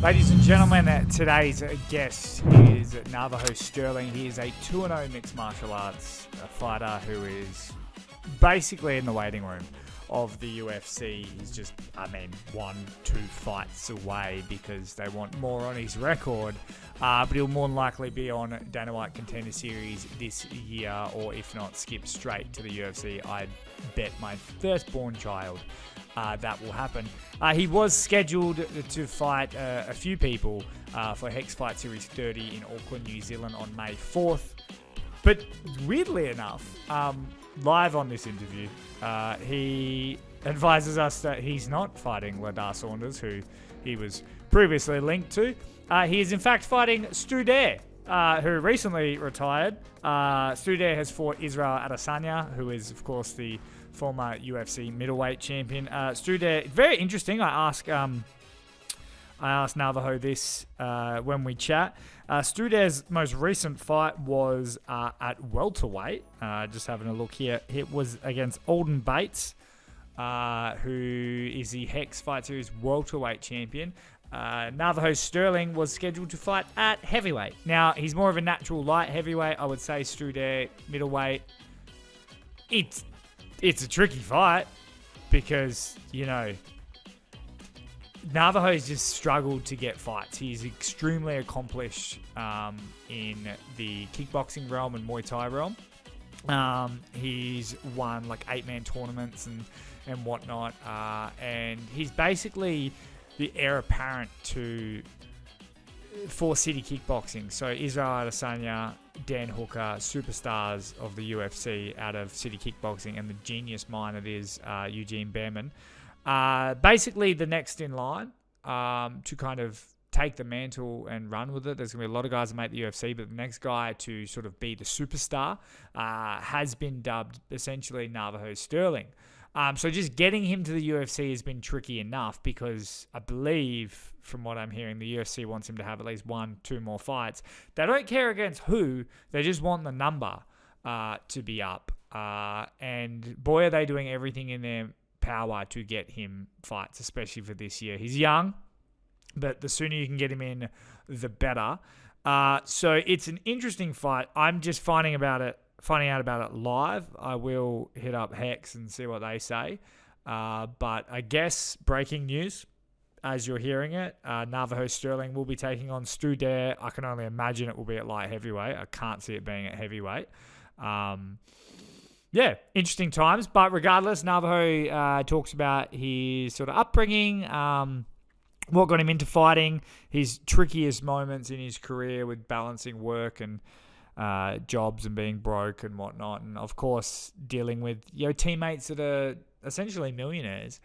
Ladies and gentlemen, today's guest is Navajo Stirling. He is a 2-0 mixed martial arts fighter who is basically in the waiting room of the UFC. He's just, 1-2 fights away because they want more on his record. But he'll more than likely be on Dana White Contender Series this year, or if not, skip straight to the UFC. I bet my firstborn child that will happen. He was scheduled to fight a few people for Hex Fight Series 30 in Auckland, New Zealand on May 4th. But weirdly enough, live on this interview, he advises us that he's not fighting Ladar Saunders, who he was previously linked to. He is in fact fighting Stu Dare, who recently retired. Stu Dare has fought Israel Adesanya, who is, of course, the former UFC middleweight champion. Stu Dare, very interesting. I asked Navajo this when we chat. Stu Dare's most recent fight was at welterweight. Just having a look here. It was against Alden Bates, who is the Hex Fight Series welterweight champion. Navajo Stirling was scheduled to fight at heavyweight. Now, he's more of a natural light heavyweight. I would say Stu Dare, middleweight. It's a tricky fight because, Navajo's just struggled to get fights. He's extremely accomplished in the kickboxing realm and Muay Thai realm. He's won like 8-man tournaments and whatnot. And he's basically the heir apparent for City Kickboxing. So Israel Adesanya, Dan Hooker, superstars of the UFC out of City Kickboxing, and the genius mind that is Eugene Behrman. Basically the next in line to kind of take the mantle and run with it. There's going to be a lot of guys that make the UFC, but the next guy to sort of be the superstar has been dubbed essentially Navajo Stirling. So just getting him to the UFC has been tricky enough because I believe, from what I'm hearing, the UFC wants him to have at least 1-2 more fights. They don't care against who, they just want the number to be up. And boy, are they doing everything in their power to get him fights, especially for this year. He's young, but the sooner you can get him in, the better. So it's an interesting fight. I'm just finding out about it live. I will hit up Hex and see what they say. But I guess breaking news, as you're hearing it, Navajo Stirling will be taking on Stu Dare. I can only imagine it will be at light heavyweight. I can't see it being at heavyweight. Yeah, interesting times. But regardless, Navajo talks about his sort of upbringing, what got him into fighting, his trickiest moments in his career with balancing work and jobs and being broke and whatnot, and of course dealing with teammates that are essentially millionaires,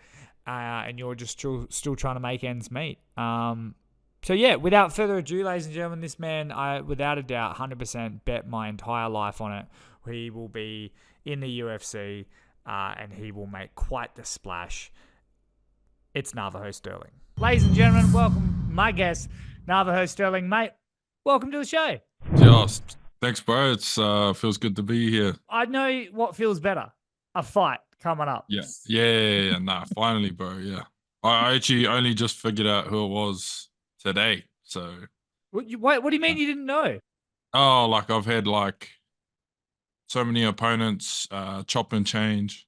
and you're just still trying to make ends meet. So yeah, without further ado, ladies and gentlemen, this man, I without a doubt 100% bet my entire life on it. He will be in the UFC, and he will make quite the splash. It's Navajo Stirling. Ladies and gentlemen, welcome my guest, Navajo Stirling. Mate, welcome to the show. Just thanks, bro. It's feels good to be here. I know what feels better. A fight coming up. Yeah. Nah, finally, bro. Yeah. I actually only just figured out who it was today. So. What do you mean you didn't know? Oh, like I've had so many opponents, chop and change,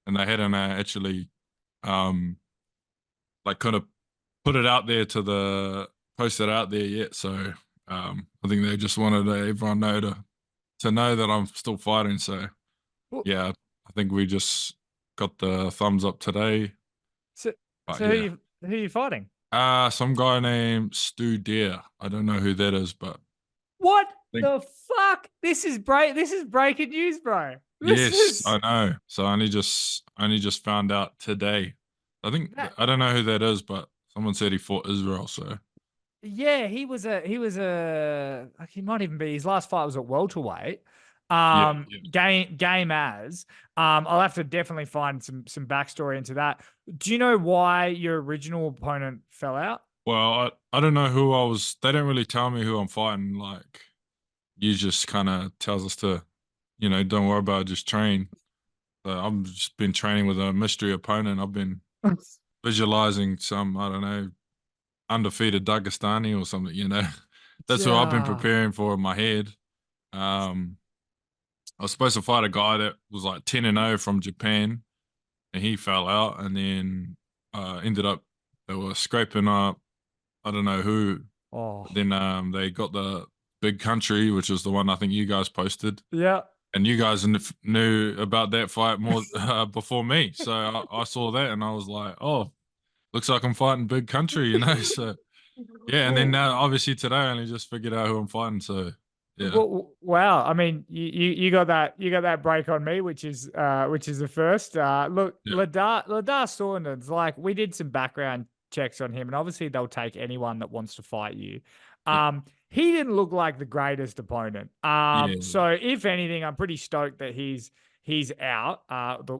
and they hadn't actually, kind of put it out there post it out there yet. So. I think they just wanted everyone to know that I'm still fighting. So, yeah, I think we just got the thumbs up today. So who are you fighting? Some guy named Stu Dare. I don't know who that is, but what the fuck? This is breaking news, bro. I know. So I only just found out today. I think I don't know who that is, but someone said he fought Israel. So. Yeah, he might even be, his last fight was at welterweight. Game as. I'll have to definitely find some backstory into that. Do you know why your original opponent fell out? Well, I don't know who I was. They don't really tell me who I'm fighting. Like, you just kind of tells us to, don't worry about it, just train. So I've just been training with a mystery opponent. I've been visualizing some, I don't know, undefeated Dagestani or something, you know. That's what I've been Yeah. preparing for in my head. Um, I was supposed to fight a guy that was like 10-0 from Japan, and he fell out, and then ended up they were scraping up. I don't know who, but Oh. then they got the big country, which was the one I think you guys posted, Yeah. and you guys knew about that fight more before me. So I saw that, and I was like, oh, looks like I'm fighting big country, you know. So yeah, and then Well, now obviously today I only just figured out who I'm fighting. So yeah, wow. I mean, you got that break on me, which is the first. Look, yeah, Ladar Saunders, like we did some background checks on him, and obviously they'll take anyone that wants to fight you. yeah, He didn't look like the greatest opponent. yeah, So if anything, I'm pretty stoked that he's out.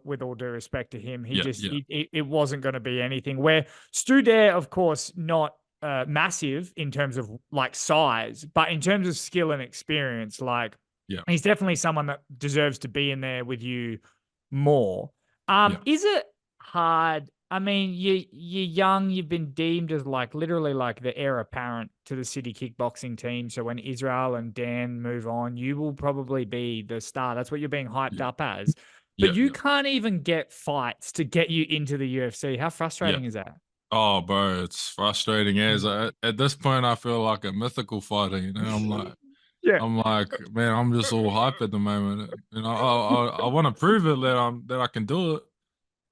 With all due respect to him, he yeah, just yeah, it wasn't going to be anything. Where Stu Dare, of course, not massive in terms of like size, but in terms of skill and experience, like yeah, he's definitely someone that deserves to be in there with you more. yeah. Is it hard? I mean, you're young. You've been deemed as like literally like the heir apparent to the city kickboxing team. So when Israel and Dan move on, you will probably be the star. That's what you're being hyped Yeah, up as. But yeah, you yeah, can't even get fights to get you into the UFC. How yeah. frustrating is that? Oh, bro, it's frustrating as at this point I feel like a mythical fighter. You know, Yeah. I'm like, man, I'm just all hype at the moment. You know, I want to prove it that I can do it.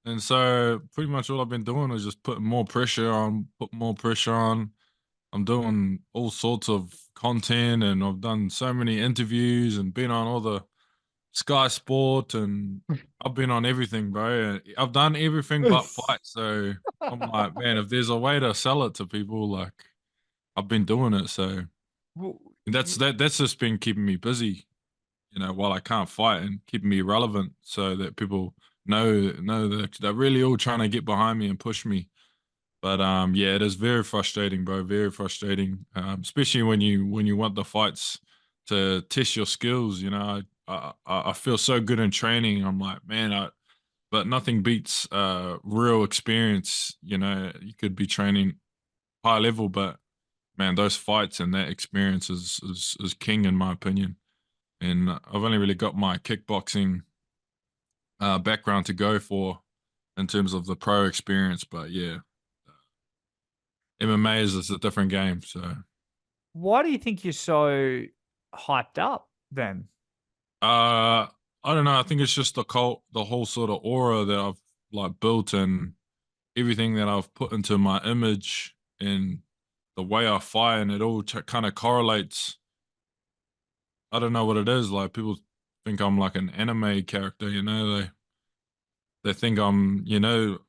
And so pretty much all I've been doing is just putting more pressure on, put more pressure on. I'm doing all sorts of content, and I've done so many interviews and been on all the Sky Sport, and I've been on everything, bro. I've done everything but fight. So I'm like, man, if there's a way to sell it to people, like I've been doing it. So Well, that's just been keeping me busy, you know, while I can't fight, and keeping me relevant so that people know that they're really all trying to get behind me and push me. But yeah, it is very frustrating, bro. Very frustrating, especially when you want the fights to test your skills. You know, I feel so good in training. I'm like, man, but nothing beats real experience. You know, you could be training high level, but man, those fights and that experience is king in my opinion. And I've only really got my kickboxing background to go for in terms of the pro experience. But yeah, MMA is a different game. So why do you think you're so hyped up then? I don't know. I think it's just the whole sort of aura that I've like built, and everything that I've put into my image, and the way I fight, and it all kind of correlates. I don't know what it is. Like people think I'm like an anime character, you know. They think I'm, you know,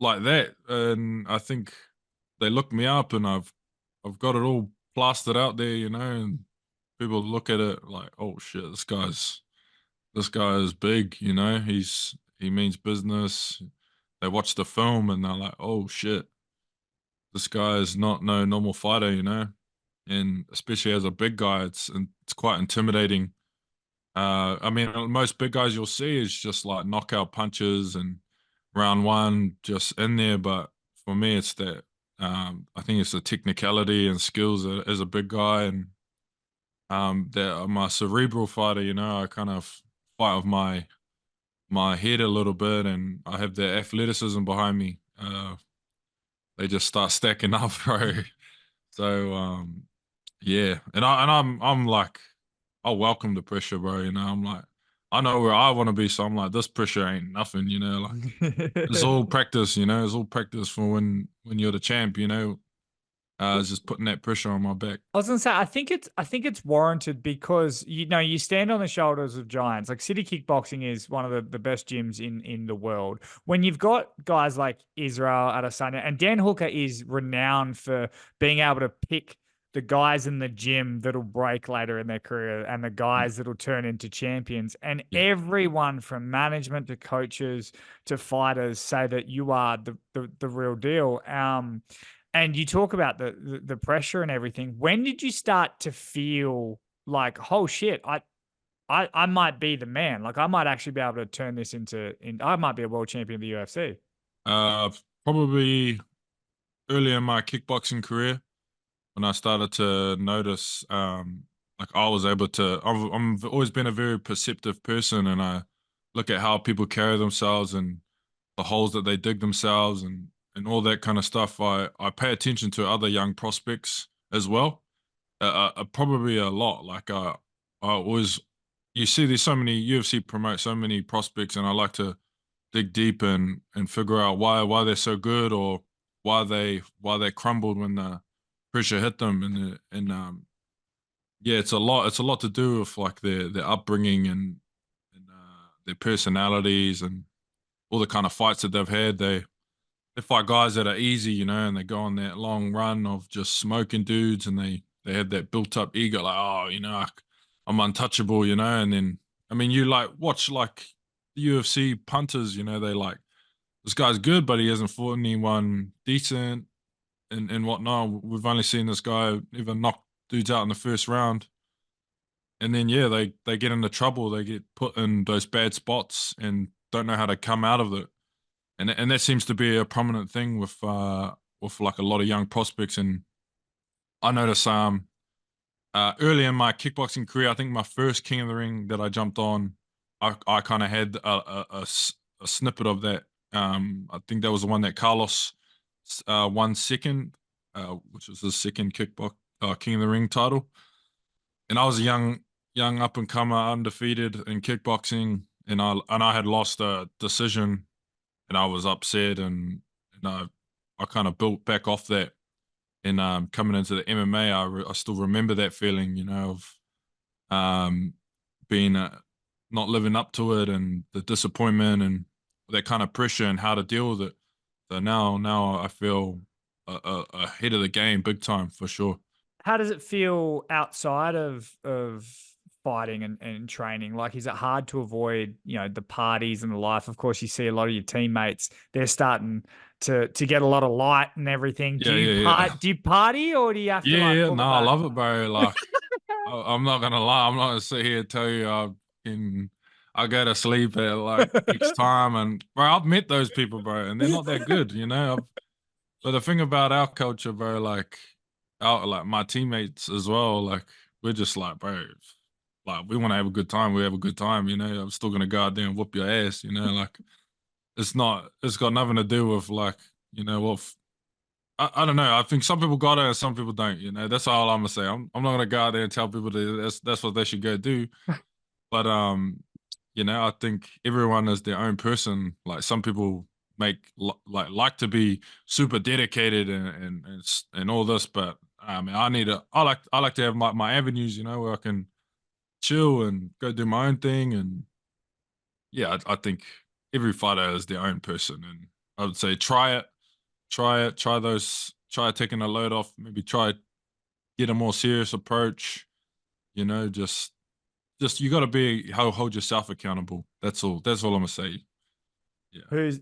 like that, and I think they look me up, and I've got it all plastered out there, you know, and people look at it like, oh shit, this guy is big, you know, he means business. They watch the film and they're like, oh shit, this guy is not no normal fighter, you know, and especially as a big guy, it's quite intimidating. I mean, most big guys you'll see is just like knockout punches and round one just in there. But for me, it's that I think it's the technicality and skills as a big guy, and that I'm a cerebral fighter. You know, I kind of fight with my head a little bit, and I have the athleticism behind me. They just start stacking up, bro. So yeah, and I'm like, I welcome the pressure, bro. You know, I'm like, I know where I want to be, so I'm like, this pressure ain't nothing. You know, like it's all practice. You know, it's all practice for when you're the champ. You know, it's just putting that pressure on my back. I was gonna say, I think it's warranted because you stand on the shoulders of giants. Like City Kickboxing is one of the best gyms in the world. When you've got guys like Israel Adesanya and Dan Hooker is renowned for being able to pick the guys in the gym that'll break later in their career and the Yeah, guys that'll turn into champions. And yeah, everyone from management to coaches to fighters say that you are the real deal. And you talk about the pressure and everything. When did you start to feel like, oh shit, I might be the man. Like I might actually be able to turn this I might be a world champion of the UFC. uh, probably early in my kickboxing career when I started to notice, like I was able to. I've always been a very perceptive person, and I look at how people carry themselves and the holes that they dig themselves and all that kind of stuff. I pay attention to other young prospects as well. Probably a lot. Like I always, you see, there's so many UFC promote so many prospects, and I like to dig deep and figure out why they're so good or why they crumbled when the pressure hit them and yeah, it's a lot to do with like their upbringing and their personalities and all the kind of fights that they've had. They fight guys that are easy, and they go on that long run of just smoking dudes, and they have that built up ego, like, oh, I'm untouchable, and then I mean, you like watch like the UFC punters, they like this guy's good, but he hasn't fought anyone decent and whatnot. We've only seen this guy even knock dudes out in the first round, and then yeah, they get into trouble, they get put in those bad spots and don't know how to come out of it, and that seems to be a prominent thing with like a lot of young prospects. And I notice early in my kickboxing career, I think my first King of the Ring that I jumped on, I kind of had a snippet of that. I think that was the one that Carlos won second, which was his second King of the Ring title. And I was a young up and comer, undefeated in kickboxing, and I had lost a decision, and I was upset, and I kind of built back off that. And coming into the MMA, I still remember that feeling, of um, being not living up to it and the disappointment and that kind of pressure and how to deal with it. So now I feel ahead of the game, big time for sure. How does it feel outside of fighting and training? Like, is it hard to avoid, the parties and the life? Of course, you see a lot of your teammates, they're starting to get a lot of light and everything. Do Yeah, you yeah, yeah. do you party, or do you have to Yeah, like yeah. pull No, it I back? love it, bro. Like, I'm not gonna lie. I'm not gonna sit here and tell you I go to sleep at like X time, and bro, I've met those people, bro, and they're not that good. But the thing about our culture, bro, like my teammates as well, like we're just like, bro, like we want to have a good time. We have a good time. I'm still gonna go out there and whoop your ass. Like it's got nothing to do with like, what. I don't know. I think some people got it and some people don't. That's all I'm gonna say. I'm not gonna go out there and tell people that's what they should go do. But I think everyone is their own person. Like some people like to be super dedicated and all this, but I like to have my avenues. Where I can chill and go do my own thing. And yeah, I think every fighter is their own person, and I would say try taking a load off, maybe try get a more serious approach, just you got to hold yourself accountable. That's all I'm gonna say. Yeah. Who's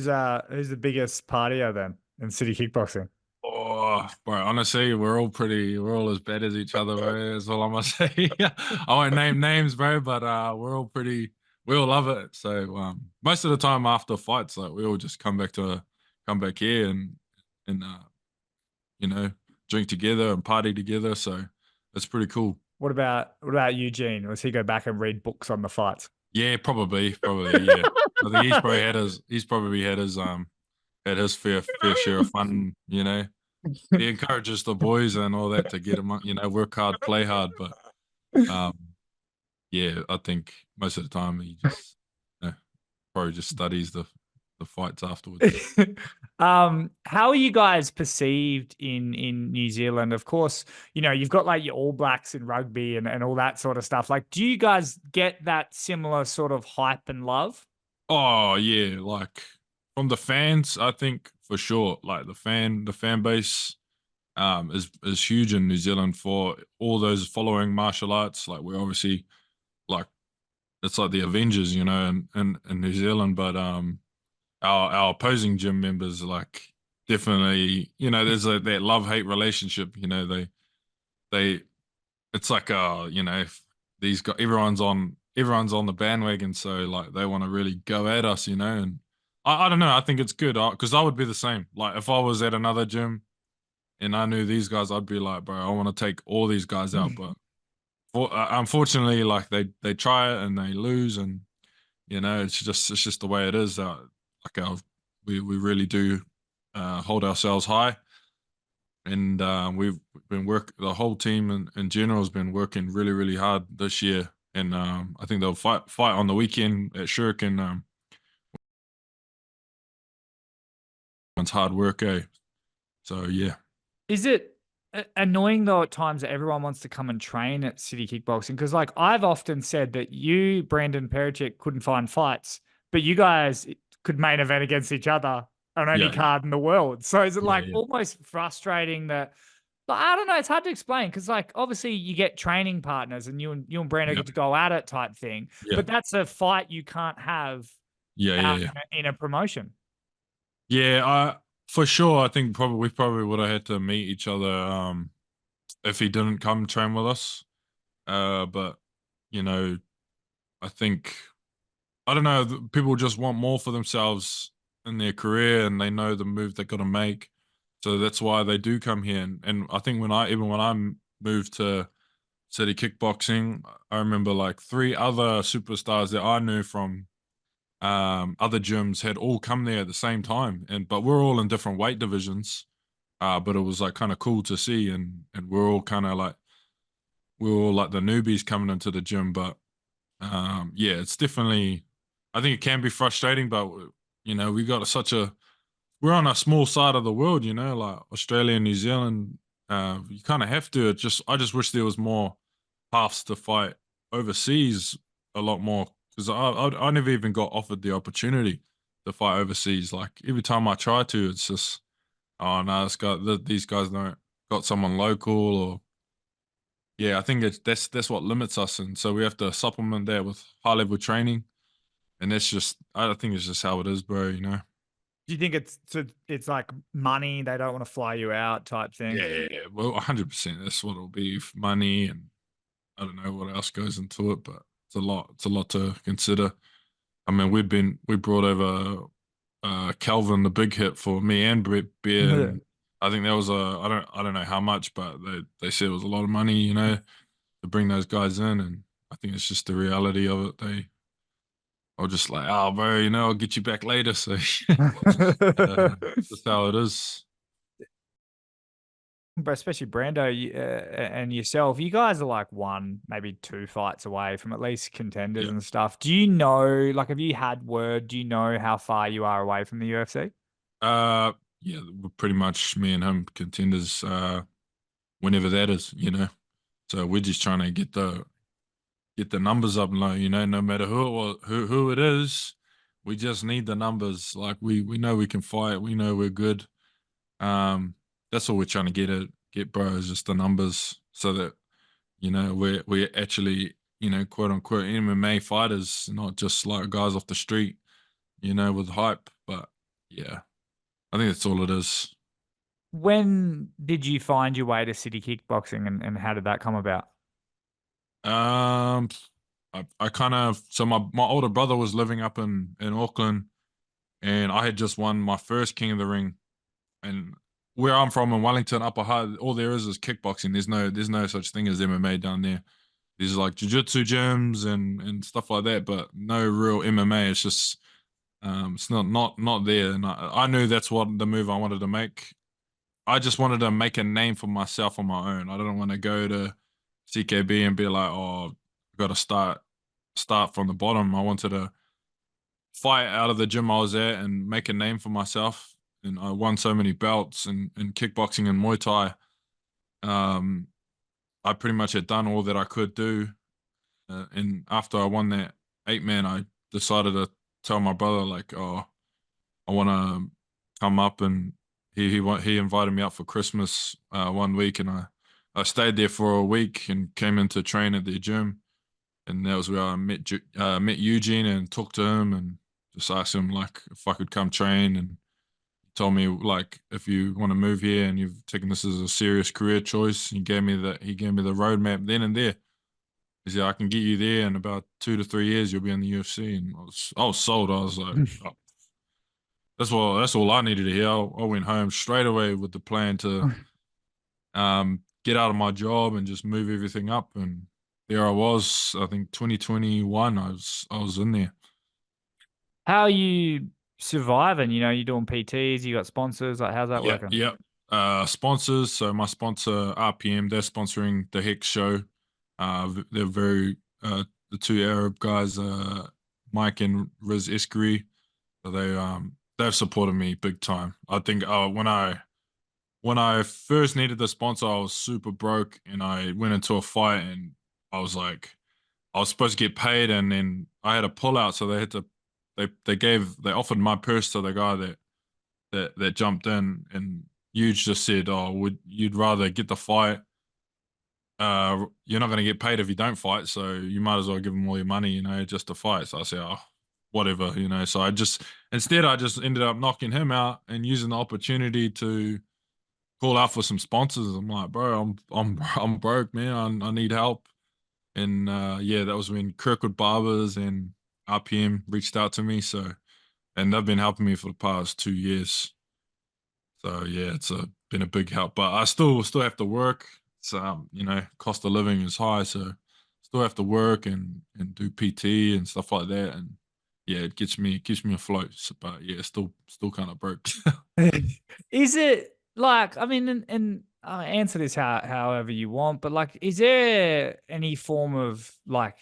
the biggest partier then in city kickboxing? Oh, bro, honestly, we're all as bad as each other, bro. That's all I'm gonna say. I won't name names, bro, but we all love it. So most of the time after fights, like we all just come back here and you know, drink together and party together. So it's pretty cool. What about Eugene? Does he go back and read books on the fights? Yeah, probably, yeah. I think he's probably had his fair share of fun. He encourages the boys and all that to get them, work hard, play hard. But um, yeah, I think most of the time he just probably just studies the fights afterwards. How are you guys perceived in New Zealand? Of course, you've got like your All Blacks in rugby and all that sort of stuff. Like, do you guys get that similar sort of hype and love? Oh yeah, like from the fans, I think for sure. Like the fan base is huge in New Zealand for all those following martial arts. Like we're obviously like it's like the Avengers, in New Zealand. But our opposing gym members like definitely, there's that love hate relationship. They it's like if these guys everyone's on the bandwagon, so like they want to really go at us, and I don't know. I think it's good because I would be the same. Like if I was at another gym and I knew these guys, I'd be like, bro, I want to take all these guys out. But unfortunately, like they try it and they lose, and it's just the way it is. We really do hold ourselves high, and we've been the whole team in general has been working really really hard this year, and I think they'll fight on the weekend at Shuriken. It's hard work, eh? So yeah. Is it annoying though at times that everyone wants to come and train at City Kickboxing? Because like I've often said that you, Brandon Pericic, couldn't find fights, but you guys could main event against each other on any Yeah, card in the world. So is it yeah, like yeah, almost frustrating that? Like, I don't know. It's hard to explain because, like, obviously you get training partners, and you and Brando yeah, get to go at it type thing. yeah, But that's a fight you can't have yeah, yeah, out yeah. in a promotion. Yeah, for sure. I think probably we probably would have had to meet each other if he didn't come train with us. But you know, I think I don't know. People just want more for themselves in their career, and they know the move they got to make. So that's why they do come here. And I think when I moved to City Kickboxing, I remember like three other superstars that I knew from other gyms had all come there at the same time, and but we're all in different weight divisions. But it was like kind of cool to see, and we're all like the newbies coming into the gym. But yeah, it's definitely. I think it can be frustrating, but we got such a we're on a small side of the world, like Australia and New Zealand. You kind of have to. I just wish there was more paths to fight overseas a lot more because I never even got offered the opportunity to fight overseas. Like every time I try to, it's just oh no, these guys don't got someone local or yeah. I think that's what limits us, and so we have to supplement that with high level training, and that's just I think it's just how it is, bro. Do you think it's like money? They don't want to fly you out type thing. Yeah, well, 100%. That's what it'll be. Money and I don't know what else goes into it, but it's a lot. It's a lot to consider. I mean, we brought over Calvin, the big hit for me and Brett Bear, and I think that was I don't know how much, but they said it was a lot of money, to bring those guys in, and I think it's just the reality of it. They are just like, oh, bro, I'll get you back later. So that's how it is. But especially Brando and yourself, you guys are like one, maybe two fights away from at least contenders Yeah. and stuff. Do you know, like, have you had word? Do you know how far you are away from the UFC? Uh, yeah, we're pretty much me and him contenders. Whenever that is. So we're just trying to get the numbers up low. No matter who it is, we just need the numbers. Like we know we can fight. We know we're good. Um, that's all we're trying to get, bro. Is just the numbers, so that we're actually quote unquote MMA fighters, not just like guys off the street. With hype. But yeah, I think that's all it is. When did you find your way to City Kickboxing and how did that come about? Um, I kind of so my older brother was living up in Auckland, and I had just won my first King of the Ring. And where I'm from in Wellington, Upper Hutt, all there is kickboxing. There's no such thing as MMA down there. There's like jiu-jitsu gyms and stuff like that, but no real MMA. It's just it's not there. And I knew that's what the move I wanted to make. I just wanted to make a name for myself on my own. I didn't want to go to CKB and be like, oh, I got to start from the bottom. I wanted to fight out of the gym I was at and make a name for myself. And I won so many belts in kickboxing and Muay Thai. Um, I pretty much had done all that I could do. And after I won that 8-man, I decided to tell my brother like, oh, I want to come up, and he invited me up for Christmas one week, and I stayed there for a week and came in to train at their gym, and that was where I met Eugene and talked to him and just asked him like if I could come train, and he told me like if you want to move here and you've taken this as a serious career choice, he gave me the roadmap then and there. He said I can get you there in about 2 to 3 years. You'll be in the UFC, and I was sold. I was like, oh, That's all I needed to hear. I went home straight away with the plan to get out of my job and just move everything up. And there I was. I think 2021. I was in there. How are you surviving? You know, you doing PTs, you got sponsors. Like, how's that Yeah, working? yeah. Sponsors. So my sponsor RPM, they're sponsoring the Hex show. They're very the two Arab guys, Mike and Riz Iskri. So they've supported me big time. I think when I first needed the sponsor, I was super broke, and I went into a fight, and I was like, I was supposed to get paid, and then I had a pullout, so they had to, they offered my purse to the guy that jumped in, and Huge just said, "Oh, would you'd rather get the fight? You're not going to get paid if you don't fight, so you might as well give them all your money, just to fight." So I said, "Oh, whatever." So I just ended up knocking him out and using the opportunity to call out for some sponsors. I'm like, bro, I'm broke, man. I need help. And yeah, that was when Kirkwood Barbers and RPM reached out to me. And they've been helping me for the past 2 years. So yeah, been a big help. But I still have to work. So cost of living is high, so still have to work and do PT and stuff like that. And yeah, it keeps me afloat. But yeah, still kind of broke. Is it like, I mean, and answer this however you want, but like, is there any form of like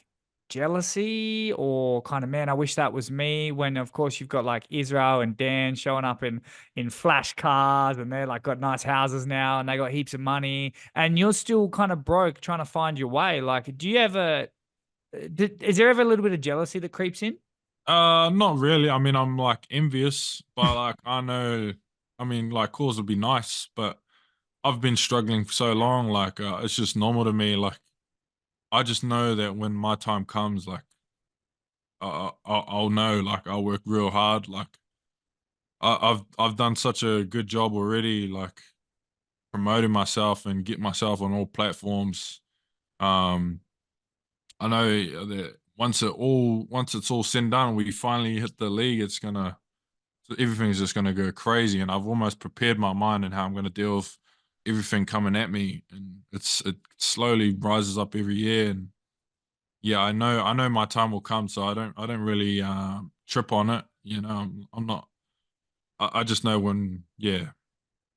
jealousy or kind of, man, I wish that was me, when of course you've got like Israel and Dan showing up in flash cars, and they're like got nice houses now and they got heaps of money, and you're still kind of broke trying to find your way? Like, do you ever, is there ever a little bit of jealousy that creeps in? Not really. I mean, I'm like envious, but like I know, I mean, like calls would be nice, but I've been struggling for so long. Like it's just normal to me. Like I just know that when my time comes, like I'll know. Like I'll work real hard. Like I've done such a good job already. Like promoting myself and get myself on all platforms. Um, I know that once it's all said and done, we finally hit the league. It's gonna So everything's just going to go crazy, and I've almost prepared my mind and how I'm going to deal with everything coming at me, and it slowly rises up every year. And yeah, I know my time will come, so I don't really trip on it. I'm not. I just know when, yeah,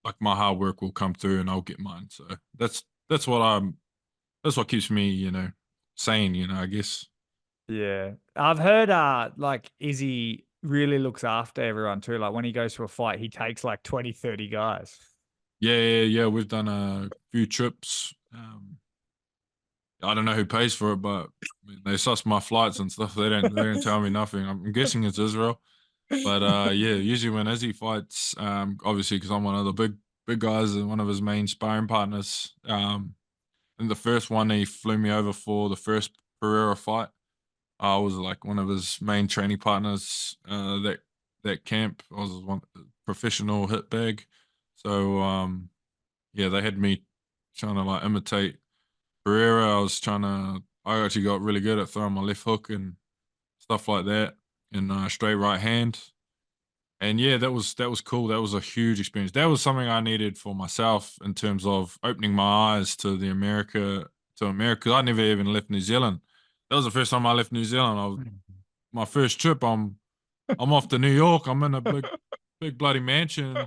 like my hard work will come through and I'll get mine. So that's what that's what keeps me sane. I guess. Yeah. I've heard like Izzy really looks after everyone too. Like when he goes to a fight, he takes like 20, 30 guys. Yeah, yeah, yeah. We've done a few trips. I don't know who pays for it, but they suss my flights and stuff. They don't tell me nothing. I'm guessing it's Israel, but yeah. Usually when Izzy fights, obviously because I'm one of the big guys and one of his main sparring partners. In the first one, he flew me over for the first Pereira fight. I was like one of his main training partners. That camp, I was one professional hit bag. So yeah, they had me trying to like imitate Pereira. I actually got really good at throwing my left hook and stuff like that, and straight right hand. And yeah, that was cool. That was a huge experience. That was something I needed for myself in terms of opening my eyes to America. 'Cause I never even left New Zealand. That was the first time I left New Zealand. My first trip. I'm off to New York. I'm in a big bloody mansion. I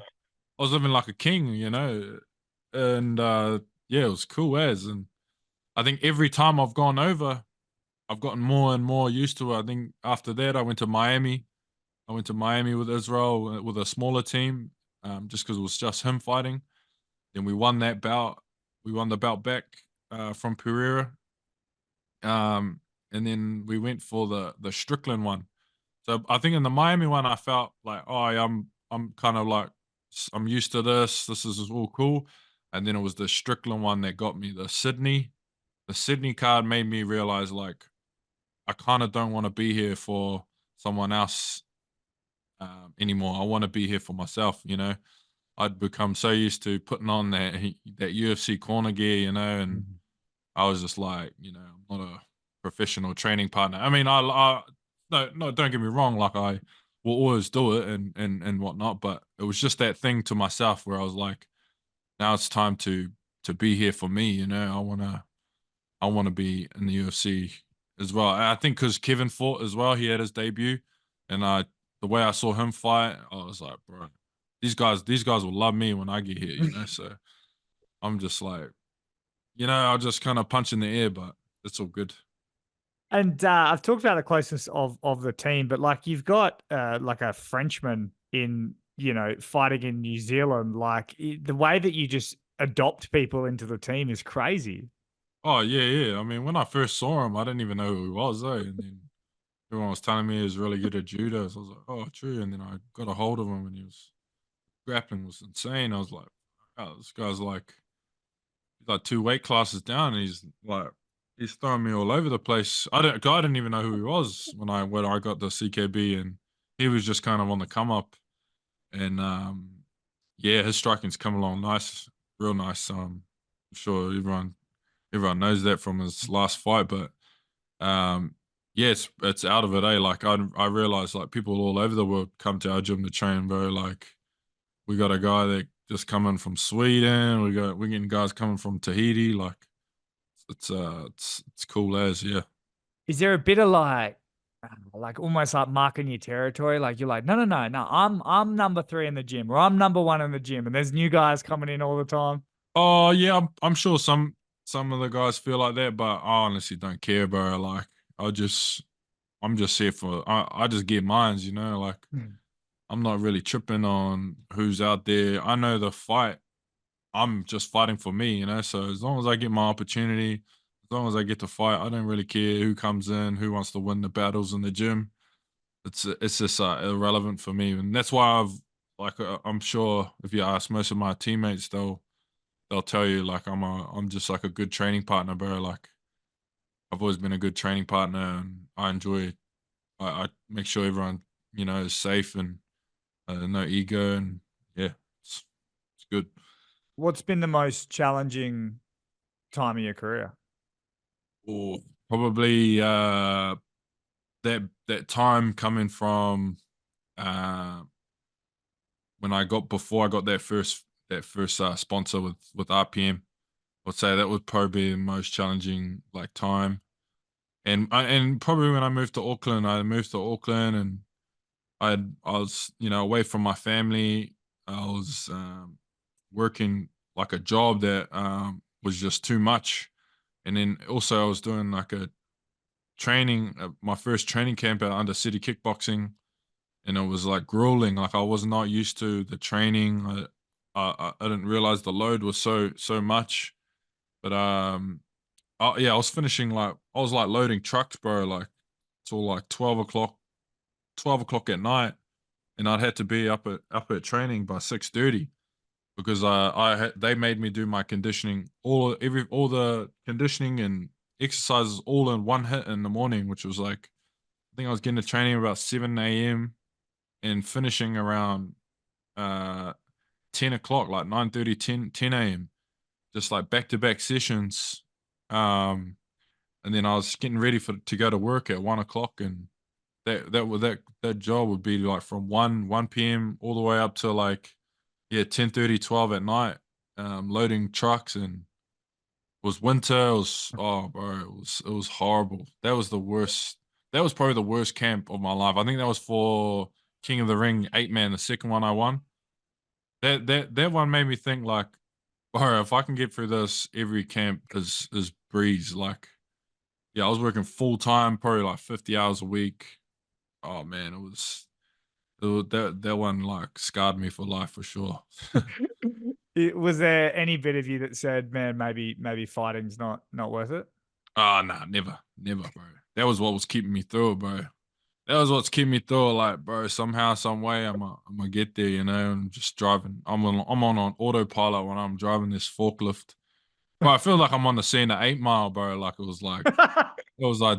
was living like a king. And yeah, it was cool as. And I think every time I've gone over, I've gotten more and more used to it. I think after that, I went to Miami. I went to Miami with Israel with a smaller team, just because it was just him fighting. Then we won that bout. We won the bout back from Pereira, and then we went for the Strickland one. So I think in the Miami one, I felt like, oh, yeah, I'm kind of like I'm used to this. This is all cool. And then it was the Strickland one that got me. The Sydney card made me realize like I kind of don't want to be here for someone else anymore. I want to be here for myself. I'd become so used to putting on that UFC corner gear, and Mhm. I was just like, I'm not a professional training partner. I mean, I no, no, don't get me wrong. Like will always do it and whatnot. But it was just that thing to myself where I was like, now it's time to be here for me. I wanna be in the UFC as well. And I think because Kevin fought as well, he had his debut, and the way I saw him fight, I was like, bro, these guys will love me when I get here. So I'm just like, I'll just kind of punch in the air, but it's all good. And I've talked about the closeness of the team, but like you've got like a Frenchman in, fighting in New Zealand. Like the way that you just adopt people into the team is crazy. Oh yeah, yeah. I mean, when I first saw him, I didn't even know who he was, though. And then everyone was telling me he was really good at judo. So I was like, oh, true. And then I got a hold of him, and he was grappling was insane. I was like, oh, this guy's like he's like two weight classes down, and he's throwing me all over the place. I didn't even know who he was when I got the CKB, and he was just kind of on the come up. And yeah, his striking's come along nice, real nice. I'm sure everyone knows that from his last fight, but yeah, it's out of it, eh? Like I realized like people all over the world come to our gym to train, bro. Like we got a guy that just coming from Sweden. We're getting guys coming from Tahiti. Like it's cool as yeah. Is there a bit of like almost like marking your territory? Like you're like, no, no, no, no, I'm number three in the gym, or I'm number one in the gym, and there's new guys coming in all the time. Oh yeah, I'm sure some of the guys feel like that, but I honestly don't care, bro. Like I just I'm just here for I just get mines. Like Hmm. I'm not really tripping on who's out there. I know the fight. I'm just fighting for me. So as long as I get my opportunity, as long as I get to fight, I don't really care who comes in, who wants to win the battles in the gym. It's just irrelevant for me, and that's why I'm sure if you ask most of my teammates, they'll tell you like I'm just like a good training partner, bro. Like I've always been a good training partner, and I enjoy. I make sure everyone is safe and no ego, and yeah, it's, it's good. What's been the most challenging time of your career? Or probably that time coming from uh, when before I got that first sponsor with RPM. I'd say that was probably the most challenging like time. And probably when I moved to Auckland, and I was away from my family. I was working like a job that was just too much, and then also I was doing like a training, my first training camp at under City Kickboxing, and it was like grueling. Like I was not used to the training. I didn't realize the load was so much. But yeah, I was finishing like I was like loading trucks, bro. Like till like 12 o'clock at night, and I'd had to be up at training by 6:30 because they made me do my conditioning all the conditioning and exercises all in one hit in the morning, which was like I think I was getting to training about 7 a.m. and finishing around uh 10 o'clock, like 9:30, 10 a.m. Just like back to back sessions. Um and then I was getting ready to go to work at 1 o'clock, and that job would be like from 1 p.m. all the way up to like yeah 10:30, 12 at night, loading trucks. And it was winter. It was oh bro, it was horrible. That was the worst. That was probably the worst camp of my life. I think that was for King of the Ring 8 man, the second one I won. That one made me think like, bro, if I can get through this, every camp is breeze. Like, yeah, I was working full time, probably like 50 hours a week. Oh man, that one like scarred me for life for sure. Was there any bit of you that said, "Man, maybe fighting's not worth it"? Ah, nah, never, bro. That was what was keeping me through it, bro. That was what's keeping me through it. Like, bro, somehow, some way, I'm gonna get there. I'm just driving. I'm on an autopilot when I'm driving this forklift. Bro, I feel like I'm on the scene at 8 Mile, bro. Like it was like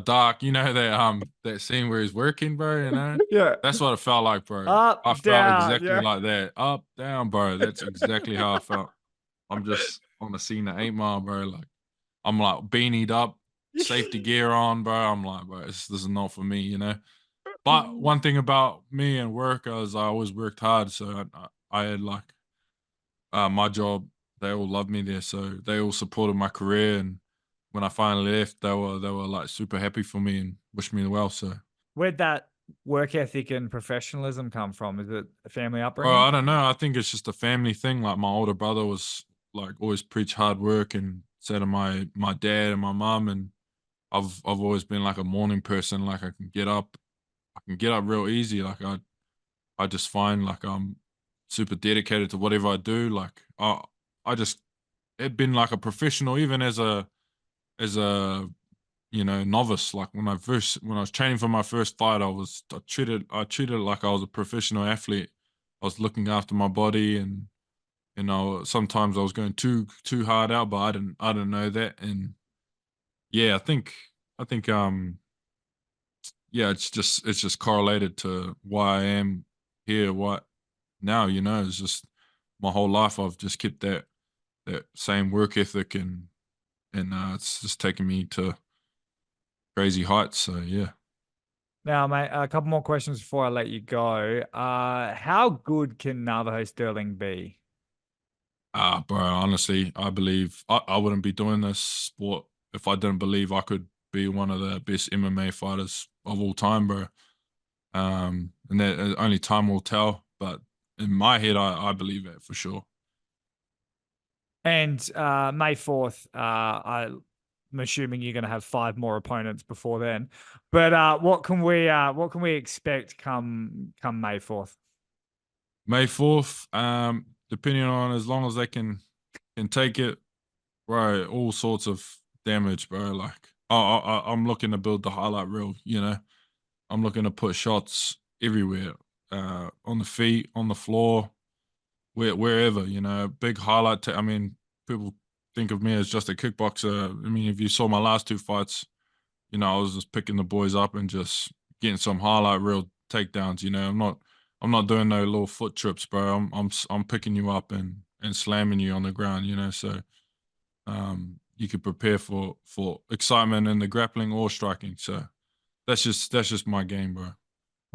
dark. That scene where he's working, bro. Yeah. That's what it felt like, bro. I Up, felt down, exactly yeah. like that. Up, down, bro. That's exactly how I felt. I'm just on the scene at 8 Mile, bro. Like I'm like beanied up, safety gear on, bro. I'm like, bro, this is not for me. But one thing about me and work is I always worked hard, so I had like my job. They all loved me there, so they all supported my career. And when I finally left, they were like super happy for me and wished me well. So, Where'd that work ethic and professionalism come from? Is it a family bro, upbringing? I don't know. I think it's just a family thing. Like my older brother was like always preach hard work, and so to my dad and my mom. And I've always been like a morning person. Like I can get up real easy. Like I just find like I'm super dedicated to whatever I do. Like I just had been like a professional even as a novice. Like when I was training for my first fight, I treated it like I was a professional athlete. I was looking after my body, and sometimes I was going too hard out, but I didn't know that. And yeah, I think yeah, it's just correlated to why I am here. What now? It's just my whole life I've just kept that same work ethic, and it's just taken me to crazy heights. So yeah. Now, mate, a couple more questions before I let you go. How good can Navajo Stirling be? Bro, honestly, I believe I wouldn't be doing this sport if I didn't believe I could be one of the best MMA fighters of all time, bro. And that only time will tell. But in my head, I believe that for sure. And May 4th, I'm assuming you're going to have 5 more opponents before then. But what can we expect come May 4th? May 4th, depending on as long as they can take it, bro, all sorts of damage, bro. Like I'm looking to build the highlight reel. I'm looking to put shots everywhere, on the feet, on the floor, wherever. Big highlight. I mean, people think of me as just a kickboxer. I mean, if you saw my last 2 fights, I was just picking the boys up and just getting some highlight reel takedowns. I'm not doing no little foot trips, bro. I'm picking you up and slamming you on the ground. So you could prepare for excitement in the grappling or striking. So that's just my game, bro.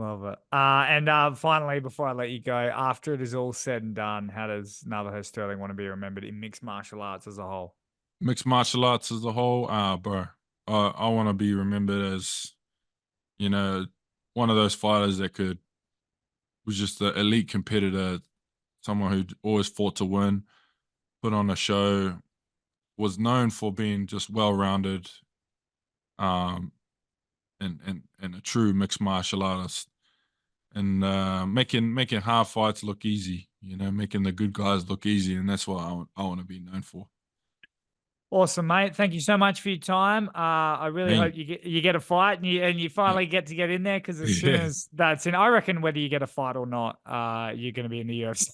Love it. And finally, before I let you go, after it is all said and done, how does Navajo Sterling want to be remembered in mixed martial arts as a whole? Mixed martial arts as a whole, bro. I want to be remembered as you know one of those fighters that could was just an elite competitor, someone who always fought to win, put on a show, was known for being just well rounded, um, and a true mixed martial artist, and making hard fights look easy. Making the good guys look easy, and that's what I want to be known for. Awesome, mate. Thank you so much for your time. I really Me, hope you get a fight and you yeah, finally get in there because as soon yeah, as that's in, I reckon whether you get a fight or not, you're going to be in the UFC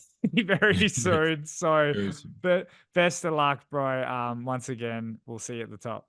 very soon. So, seriously. but best of luck, bro. Once again, we'll see you at the top.